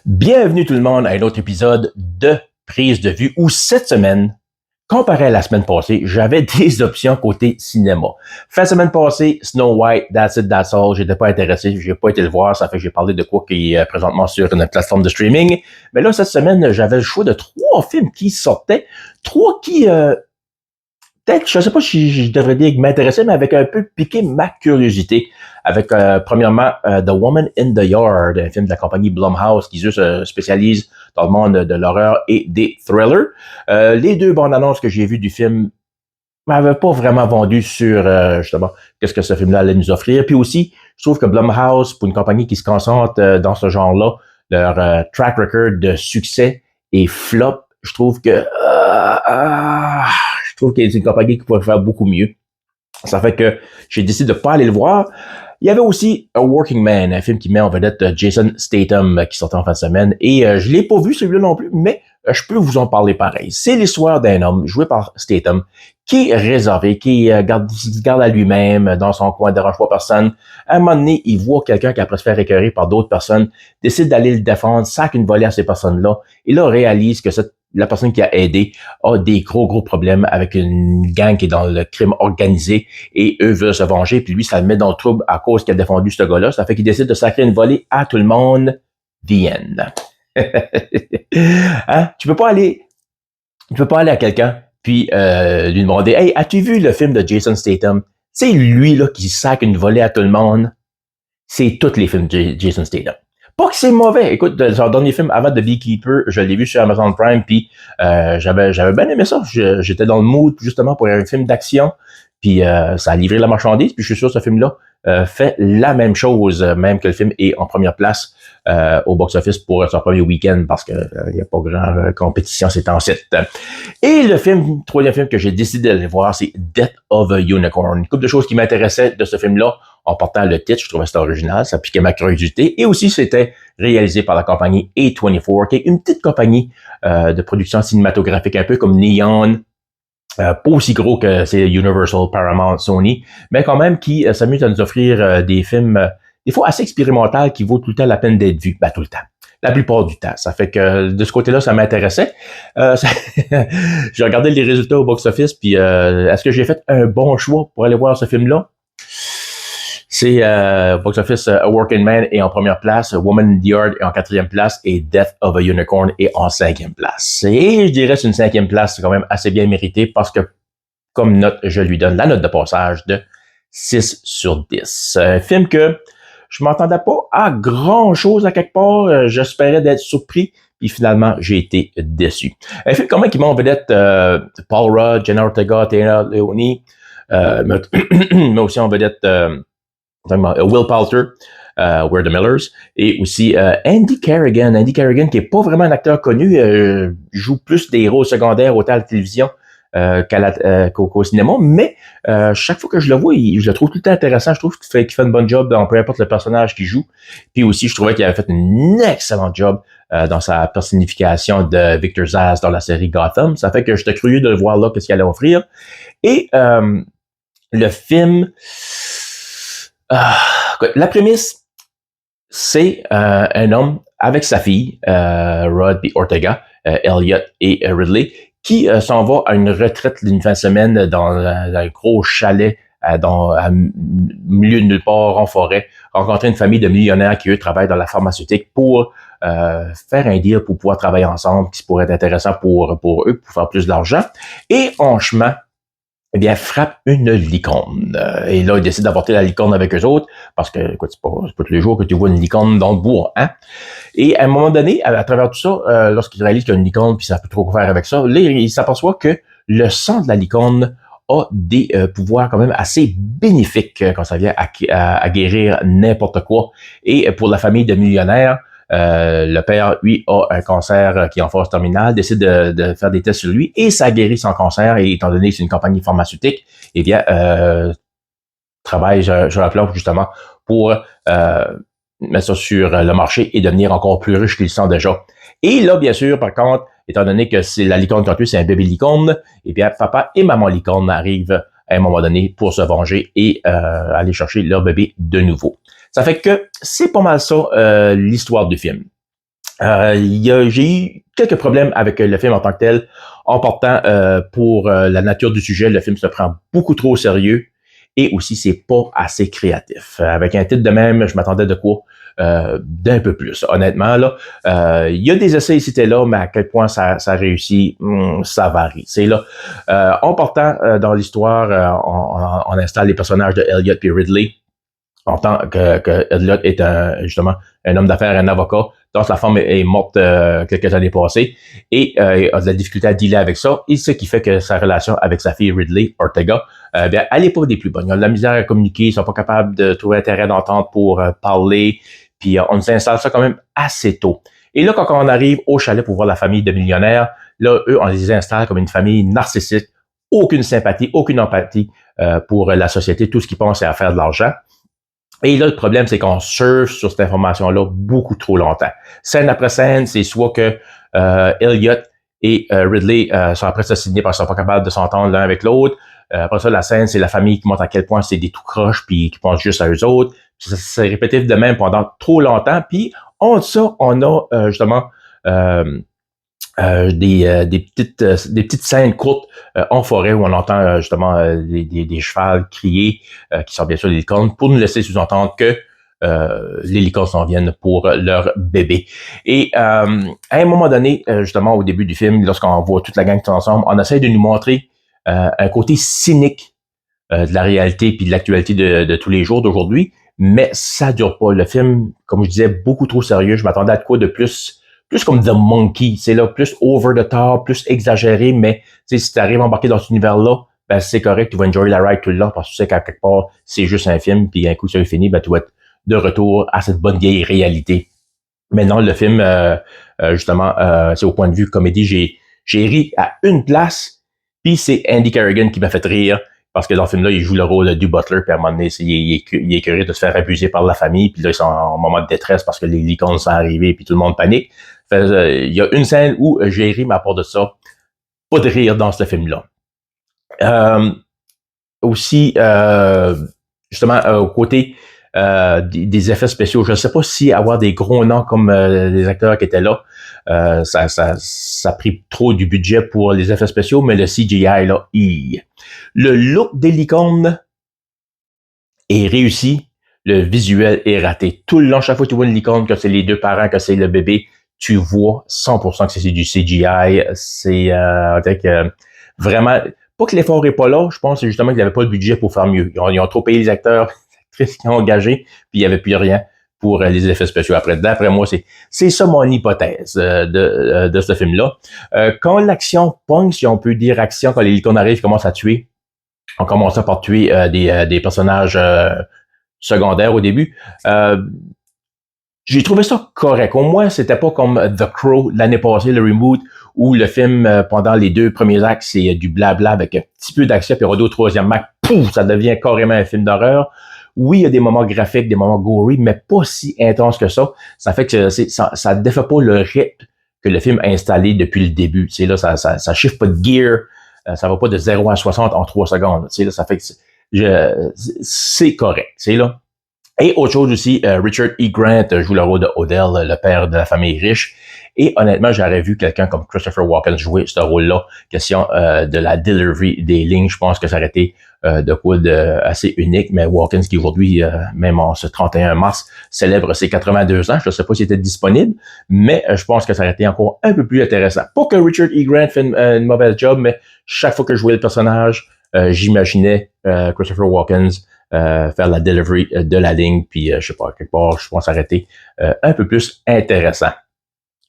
Bienvenue tout le monde à un autre épisode de Prise de vue où cette semaine, comparé à la semaine passée, j'avais des options côté cinéma. Fin de semaine passée, Snow White, That's It, That's All, j'étais pas intéressé, j'ai pas été le voir, ça fait que j'ai parlé de quoi qui est présentement sur une plateforme de streaming. Mais là, cette semaine, j'avais le choix de 3 films qui sortaient, 3 qui peut-être, je ne sais pas si je devrais dire m'intéresser, mais avec un peu piqué ma curiosité. Avec, premièrement, The Woman in the Yard, un film de la compagnie Blumhouse qui se spécialise dans le monde de l'horreur et des thrillers. Les deux bandes annonces que j'ai vues du film m'avaient pas vraiment vendu sur, justement, qu'est-ce que ce film-là allait nous offrir. Puis aussi, je trouve que Blumhouse, pour une compagnie qui se concentre dans ce genre-là, leur track record de succès et flop, je trouve que c'est une compagnie qui pourrait faire beaucoup mieux. Ça fait que j'ai décidé de pas aller le voir. Il y avait aussi A Working Man, un film qui met en vedette Jason Statham qui sortait en fin de semaine. Et je l'ai pas vu celui-là non plus, mais je peux vous en parler pareil. C'est l'histoire d'un homme joué par Statham qui est réservé, qui garde à lui-même dans son coin, ne dérange pas personne. À un moment donné, il voit quelqu'un qui après se faire écœurer par d'autres personnes, décide d'aller le défendre, sac une volée à ces personnes-là, et là réalise que la personne qui a aidé a des gros problèmes avec une gang qui est dans le crime organisé et eux veulent se venger, puis lui, ça le met dans le trouble à cause qu'il a défendu ce gars-là. Ça fait qu'il décide de sacrer une volée à tout le monde. The end. Hein? Tu peux pas aller à quelqu'un puis lui demander « Hey, as-tu vu le film de Jason Statham? » C'est lui là qui sacre une volée à tout le monde. C'est tous les films de Jason Statham. Pas que c'est mauvais. Écoute, son dernier film avant The Beekeeper, je l'ai vu sur Amazon Prime, puis j'avais bien aimé ça. J'étais dans le mood justement pour un film d'action, puis ça a livré la marchandise, puis je suis sûr que ce film-là fait la même chose, même que le film est en première place au box-office pour son premier week-end, parce que il n'y a pas grand compétition ces temps-ci. Et troisième film que j'ai décidé d'aller voir, c'est Death of a Unicorn. Une couple de choses qui m'intéressaient de ce film-là, en portant le titre, je trouvais ça original, ça piquait ma curiosité, et aussi c'était réalisé par la compagnie A24, qui est une petite compagnie de production cinématographique, un peu comme Neon, pas aussi gros que c'est Universal, Paramount, Sony, mais quand même qui s'amuse à nous offrir des films, des fois assez expérimentaux, qui vaut tout le temps la peine d'être vus. Ben, tout le temps. La plupart du temps. Ça fait que de ce côté-là, ça m'intéressait. J'ai regardé les résultats au box-office, puis est-ce que j'ai fait un bon choix pour aller voir ce film-là? C'est Box Office A Working Man est en première place, Woman in the Yard est en quatrième place et Death of a Unicorn est en cinquième place. Et je dirais que c'est une cinquième place, c'est quand même assez bien mérité parce que comme note, je lui donne la note de passage de 6 sur 10. Un film que je m'entendais pas à grand chose à quelque part, j'espérais d'être surpris, puis finalement j'ai été déçu. Un film quand même qui met en vedette Paul Rudd, Jenna Ortega, Taylor Leone, mais aussi en vedette Will Poulter, We're the Millers, et aussi Andy Carrigan. Andy Carrigan, qui est pas vraiment un acteur connu, joue plus des rôles secondaires autant à la télévision qu'au cinéma, mais chaque fois que je le vois, je le trouve tout le temps intéressant. Je trouve qu'il fait un bon job dans peu importe le personnage qu'il joue. Puis aussi, je trouvais qu'il avait fait un excellent job dans sa personnification de Victor Zsasz dans la série Gotham. Ça fait que j'étais curieux de le voir là, qu'est-ce qu'il allait offrir. Et le film... la prémisse, c'est un homme avec sa fille, Rod et Ortega, Elliot et Ridley, qui s'en va à une retraite d'une fin de semaine dans un gros chalet au milieu de nulle part en forêt, rencontrer une famille de millionnaires qui, eux, travaillent dans la pharmaceutique pour faire un deal pour pouvoir travailler ensemble, qui pourrait être intéressant pour eux, pour faire plus d'argent. Et en chemin, eh bien, frappe une licorne. Et là, il décide d'avorter la licorne avec eux autres, parce que, écoute, c'est pas tous les jours que tu vois une licorne dans le bois, hein? Et à un moment donné, à travers tout ça, lorsqu'il réalise qu'il y a une licorne, puis ça peut trop quoi faire avec ça, là, il s'aperçoit que le sang de la licorne a des pouvoirs quand même assez bénéfiques quand ça vient à guérir n'importe quoi. Et pour la famille de millionnaires, le père, lui, a un cancer qui est en phase terminale, décide de faire des tests sur lui et ça guérit son cancer. Et étant donné que c'est une compagnie pharmaceutique, eh bien, travaille sur la plan justement pour mettre ça sur le marché et devenir encore plus riche qu'il sent déjà. Et là, bien sûr, par contre, étant donné que c'est la licorne quand c'est un bébé licorne, eh bien, papa et maman licorne arrivent à un moment donné pour se venger et aller chercher leur bébé de nouveau. Ça fait que c'est pas mal ça, l'histoire du film. J'ai eu quelques problèmes avec le film en tant que tel. En partant, pour la nature du sujet, le film se prend beaucoup trop au sérieux et aussi c'est pas assez créatif. Avec un titre de même, je m'attendais de quoi d'un peu plus. Honnêtement, là, il y a des essais ici et là, mais à quel point ça réussit, ça varie. C'est là. En partant dans l'histoire, on installe les personnages de Elliot et Ridley en tant que Elliot est justement un homme d'affaires, un avocat, dont sa femme est morte quelques années passées et a de la difficulté à dealer avec ça. Et ce qui fait que sa relation avec sa fille Ridley Ortega, bien, elle n'est pas des plus bonnes. Ils ont de la misère à communiquer, ils sont pas capables de trouver un terrain d'entente pour parler. Puis on nous installe ça quand même assez tôt. Et là, quand on arrive au chalet pour voir la famille de millionnaires, là, eux, on les installe comme une famille narcissique, aucune sympathie, aucune empathie pour la société. Tout ce qu'ils pensent, c'est à faire de l'argent. Et là, le problème, c'est qu'on surfe sur cette information-là beaucoup trop longtemps. Scène après scène, c'est soit que Elliot et Ridley sont après assassinés parce qu'ils sont pas capables de s'entendre l'un avec l'autre. Après ça, la scène, c'est la famille qui montre à quel point c'est des tout croches puis qui pensent juste à eux autres. C'est répétitif de même pendant trop longtemps. Puis, entre ça, on a justement des petites scènes courtes en forêt où on entend justement des chevals crier, qui sont bien sûr des licornes, pour nous laisser sous-entendre que les licornes s'en viennent pour leur bébé. Et à un moment donné, justement au début du film, lorsqu'on voit toute la gang qui est ensemble, on essaie de nous montrer un côté cynique de la réalité puis de l'actualité de tous les jours d'aujourd'hui, mais ça dure pas. Le film, comme je disais, beaucoup trop sérieux. Je m'attendais à quoi de plus comme The Monkey, c'est là, plus over the top, plus exagéré, mais si tu arrives à embarquer dans cet univers-là, ben c'est correct, tu vas enjoy la ride tout le long parce que tu sais qu'à quelque part, c'est juste un film, puis un coup ça est fini, ben tu vas être de retour à cette bonne vieille réalité. Maintenant, le film, justement, c'est au point de vue comédie, j'ai ri à une place, puis c'est Andy Carrigan qui m'a fait rire, parce que dans le film-là, il joue le rôle du butler, puis à un moment donné, il est curieux de se faire abuser par la famille, puis là, ils sont en moment de détresse parce que les licornes sont arrivés, puis tout le monde panique. Il y a une scène où j'ai ri, mais à part de ça, pas de rire dans ce film-là. Aussi, justement, au côté des effets spéciaux, je ne sais pas si avoir des gros noms comme les acteurs qui étaient là, ça a pris trop du budget pour les effets spéciaux, mais le CGI, là, le look des licornes est réussi, le visuel est raté. Tout le long, chaque fois que tu vois une licorne, que c'est les deux parents, que c'est le bébé, tu vois 100% que c'est du CGI. C'est vraiment, pas que l'effort est pas là, je pense que c'est justement qu'ils n'avaient pas le budget pour faire mieux. Ils ont trop payé les acteurs, les actrices qui ont engagé, puis il n'y avait plus rien pour les effets spéciaux après. D'après moi, c'est ça mon hypothèse de ce film-là. Quand l'action pogne, si on peut dire action, quand les licornes arrivent, ils commencent à tuer, on commençait par tuer des personnages secondaires au début. J'ai trouvé ça correct. Au moins, c'était pas comme The Crow l'année passée, le reboot, où le film, pendant les 2 premiers actes, c'est du blabla avec un petit peu d'action, puis au troisième acte, pouf, ça devient carrément un film d'horreur. Oui, il y a des moments graphiques, des moments gory, mais pas si intenses que ça. Ça fait que ça défait pas le rythme que le film a installé depuis le début. Tu sais, là, ça chiffre pas de gear, ça va pas de 0 à 60 en 3 secondes. Tu sais, là, ça fait que c'est correct. Tu sais, là. Et autre chose aussi, Richard E. Grant joue le rôle de Odell, le père de la famille riche. Et honnêtement, j'aurais vu quelqu'un comme Christopher Walken jouer ce rôle-là. Question de la delivery des lignes, je pense que ça aurait été de quoi de assez unique. Mais Walken, qui aujourd'hui, même en ce 31 mars, célèbre ses 82 ans. Je ne sais pas s'il était disponible, mais je pense que ça aurait été encore un peu plus intéressant. Pas que Richard E. Grant fait une mauvaise job, mais chaque fois que je jouais le personnage, j'imaginais Christopher Walken faire la delivery de la ligne, puis je sais pas, quelque part, je pense arrêter un peu plus intéressant.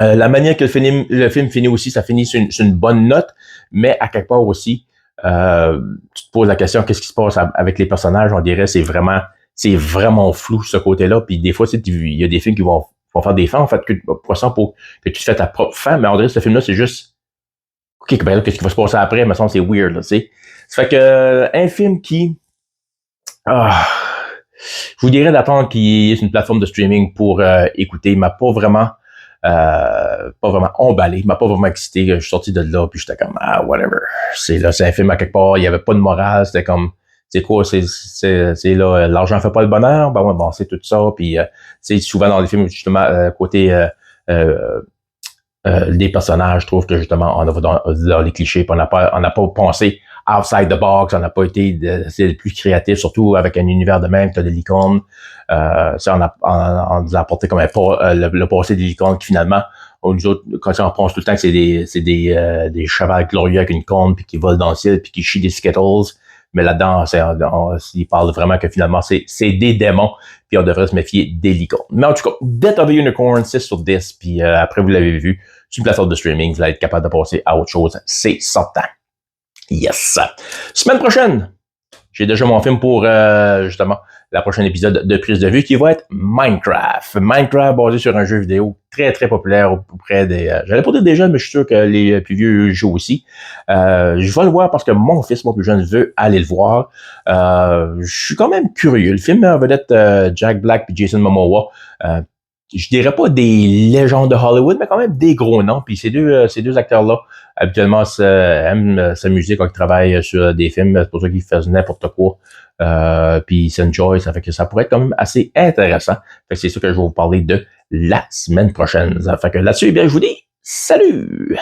La manière que le film finit aussi, ça finit sur une bonne note, mais à quelque part aussi, tu te poses la question, qu'est-ce qui se passe avec les personnages? On dirait c'est vraiment flou ce côté-là, puis des fois, il y a des films qui vont faire des fins, en fait, pour que tu te fais ta propre fin, mais on dirait que ce film-là, c'est juste, ok, ben là, qu'est-ce qui va se passer après? Mais ça, c'est weird, là, tu sais. Ça fait que, un film qui, je vous dirais d'attendre qu'il y ait une plateforme de streaming pour écouter. Il m'a pas vraiment emballé, il m'a pas vraiment excité. Je suis sorti de là, puis j'étais comme whatever. C'est un film à quelque part, il y avait pas de morale, c'était comme c'est quoi, c'est là, l'argent fait pas le bonheur, ben ouais, bon, c'est tout ça, puis souvent dans les films, justement, côté des personnages. Je trouve que justement, on va dans les clichés, puis on n'a pas pensé outside the box, on n'a pas été c'est le plus créatif, surtout avec un univers de même, tu as des licornes. Ça, on nous a apporté comme le passé des licornes qui finalement, nous autres, quand on pense tout le temps que c'est des chevals glorieux avec une corne, puis qui volent dans le ciel, puis qui chient des Skittles. Mais là-dedans, il parle vraiment que finalement, c'est des démons, puis on devrait se méfier des licornes. Mais en tout cas, Death of a Unicorn, 6 sur 10, puis après, vous l'avez vu, sur une plateforme de streaming, vous allez être capable de passer à autre chose. C'est certain. Yes! Semaine prochaine, j'ai déjà mon film pour, justement, la prochaine épisode de Prise de Vue qui va être Minecraft. Minecraft basé sur un jeu vidéo très, très populaire auprès des... j'allais pas dire des jeunes, mais je suis sûr que les plus vieux jouent aussi. Je vais le voir parce que mon fils, mon plus jeune, veut aller le voir. Je suis quand même curieux. Le film en vedette Jack Black et Jason Momoa. Je dirais pas des légendes de Hollywood, mais quand même des gros noms. Puis ces deux acteurs-là, habituellement, aiment s'amuser quand ils travaillent sur des films. C'est pour ça qu'ils font n'importe quoi. Puis ils s'enjoy. Ça fait que ça pourrait être quand même assez intéressant. Fait que c'est ça que je vais vous parler de la semaine prochaine. Ça fait que là-dessus, eh bien, je vous dis salut!